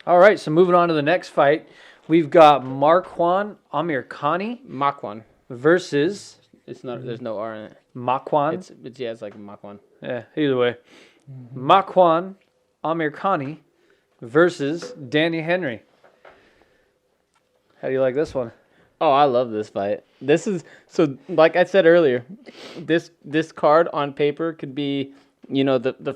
All right, so moving on to the next fight, we've got Makwan Amirkhani Makwan. versus It's not. There's no R in it. Makwan. It's like Makwan. Yeah, either way. Makwan Amirkhani versus Danny Henry. How do you like this one? Oh, I love this fight. This is so. Like I said earlier, this card on paper could be, the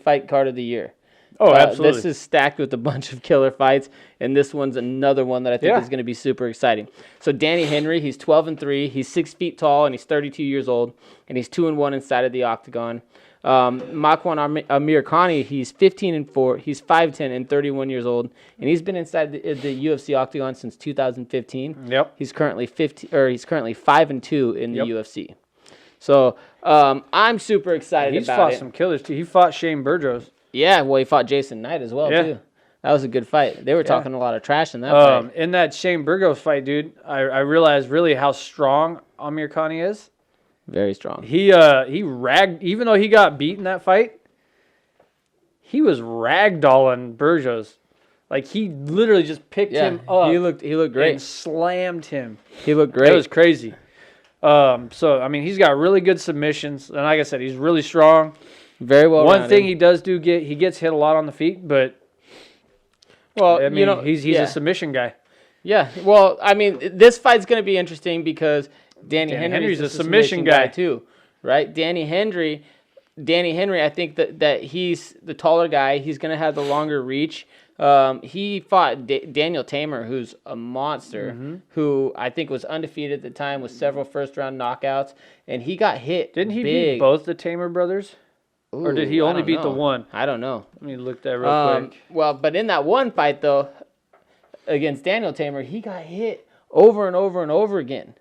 fight card of the year. Oh, absolutely. This is stacked with a bunch of killer fights, and this one's another one that I think is going to be super exciting. So Danny Henry, he's 12-3. He's 6 feet tall, and he's 32 years old, and he's 2-1 inside of the octagon. Makwan Amirkhani, he's 15-4. He's 5'10" and 31 years old, and he's been inside the UFC octagon since 2015. Yep. He's currently 5-2 in the UFC. So I'm super excited He's about fought it. some killers too. He fought Shane Burgos. Yeah, well, he fought Jason Knight as well too. That was a good fight. They were talking a lot of trash in that fight. In that Shane Burgos fight, dude, I realized really how strong Amirkhani is. Very strong. He ragged, even though he got beat in that fight, he was ragdolling Burgos. Like, he literally just picked him up. He looked great. And slammed him. He looked great. It was crazy. So, I mean, he's got really good submissions. And like I said, he's really strong. Very well One thing he does he gets hit a lot on the feet, but I mean, he's a submission guy. Yeah. Well, I mean, this fight's going to be interesting because Danny Henry's a submission guy too, right? Danny Henry, I think that he's the taller guy. He's going to have the longer reach. He fought Daniel Tamer, who's a monster, who I think was undefeated at the time with several first-round knockouts, and he got hit. Didn't he beat both the Tamer brothers? Ooh, or did he only beat the one? I don't know. Let me look that real quick. Well, but in that one fight, though, against Daniel Tamer, he got hit over and over and over again.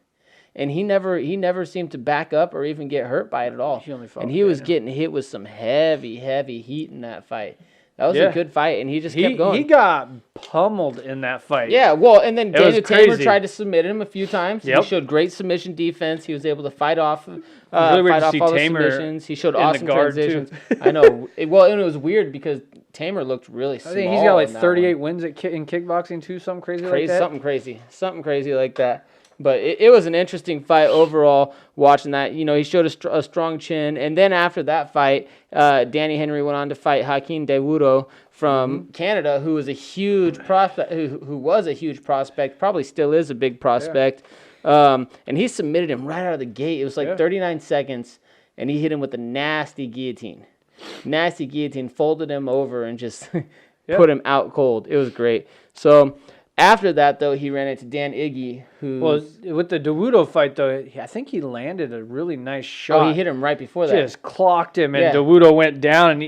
And he never seemed to back up or even get hurt by it at all. He was getting hit with some heavy, heavy heat in that fight. That was a good fight, and he just kept going. He got pummeled in that fight. Yeah, well, and then Daniel Tamer tried to submit him a few times. Yep. He showed great submission defense. He was able to fight off all the submissions. He showed awesome transitions. I know. And it was weird because Tamer looked really small. I think he's got like 38 wins in kickboxing too, something crazy like that. Something crazy like that. But it was an interesting fight overall watching that. He showed a strong chin. And then after that fight, Danny Henry went on to fight Hakeem Dawood from Canada, who was a huge prospect, who was a huge prospect, probably still is a big prospect. Yeah. And he submitted him right out of the gate. It was like 39 seconds, and he hit him with a nasty guillotine. Folded him over and just put him out cold. It was great. So after that, though, he ran into Dan Iggy, who... Well, with the Dawood fight, though, I think he landed a really nice shot. Oh, he hit him right before that. Just clocked him, and Dawood went down, and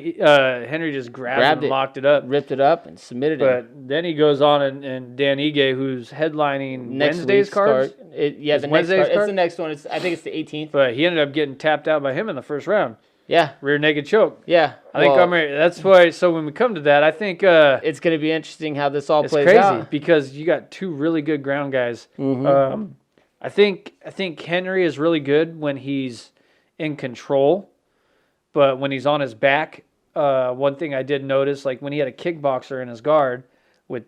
Henry just grabbed it, locked it up. Ripped it up, and submitted him. But then he goes on, and Dan Ige, who's headlining Wednesday's cards. The next card. It's the next one. I think it's the 18th. But he ended up getting tapped out by him in the first round. Yeah. Rear naked choke. Yeah. I think that's why. So when we come to that, I think it's going to be interesting how this all plays out. It's crazy because you got two really good ground guys. Mm-hmm. I think Henry is really good when he's in control, but when he's on his back, one thing I did notice, like when he had a kickboxer in his guard with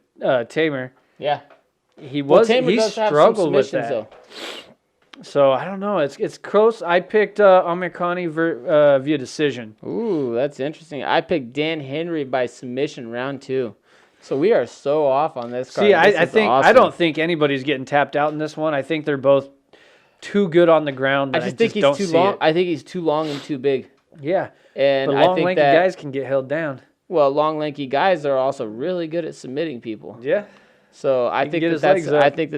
Tamer. Yeah. He struggled with that. Though. So, I don't know. It's close. I picked Amirkhani via decision. Ooh, that's interesting. I picked Dan Henry by submission round 2. So, we are so off on this card. See, I don't think anybody's getting tapped out in this one. I think they're both too good on the ground. I think he's too long. I think he's too long and too big. Yeah. And but long, lanky guys can get held down. Well, long, lanky guys are also really good at submitting people. Yeah. So I think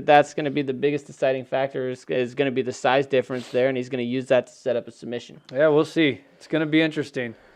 that's going to be the biggest deciding factor is going to be the size difference there, and he's going to use that to set up a submission. Yeah, we'll see. It's going to be interesting.